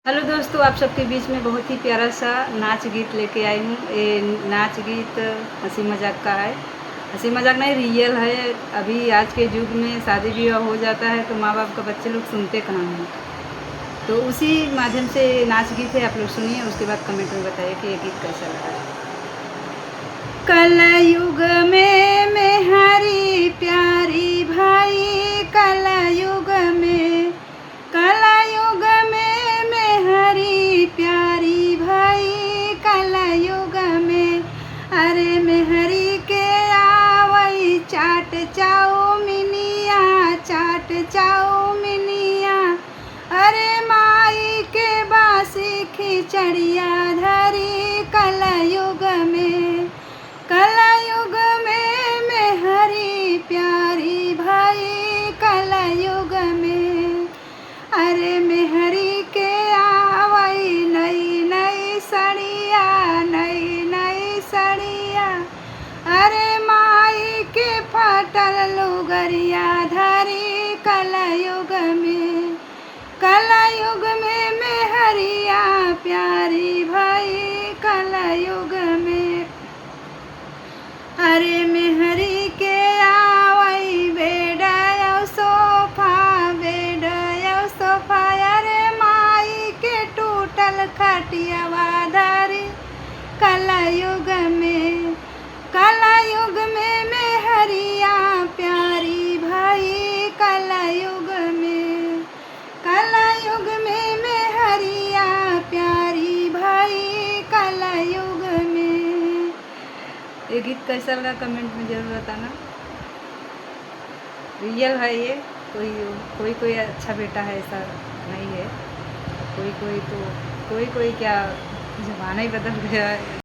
Hello दोस्तों, आप सबके बीच में बहुत ही प्यारा सा नाच गीत लेके आई हूँ। ये नाच गीत हंसी मजाक का है। हंसी मजाक नहीं, रियल है। अभी आज के युग में शादी ब्याह हो जाता है तो माँ बाप का बच्चे लोग सुनते कहाँ हैं। तो उसी माध्यम से नाच गीत है, आप लोग सुनिए, उसके बाद कमेंट में बताइए कि ये गीत कैसा लगा। कलयुग में मेहरी प्यारी भाई, कलयुग में मेहरी प्यारी भाई, कलयुग में अरे मेहरी के आवई चाट चाउमिनिया, चाट चाउमिनिया, अरे माई के बासी खिचड़िया धरी, कलयुग में मेहरी प्यारी भाई, कलयुग में अरे मेहरी के आवई नई नई सड़िया, नई नई सड़िया, अरे माई के फटल लुगरिया धरी, कलयुग में मेहरिया प्यारी भाई, कलयुग में अरे मेहरी के आवई बेड सोफा, बेड सोफा, अरे माई के टूटल खटियावा धरी, कलयुग में मेहरिया प्यारी भाई, कलयुग में मेहरिया प्यारी भाई, कलयुग में। ये गीत कैसा लगा कमेंट में ज़रूर बताना। रियल है ये, कोई अच्छा बेटा है ऐसा नहीं है। कोई तो कोई क्या ज़माना ही बदल गया है।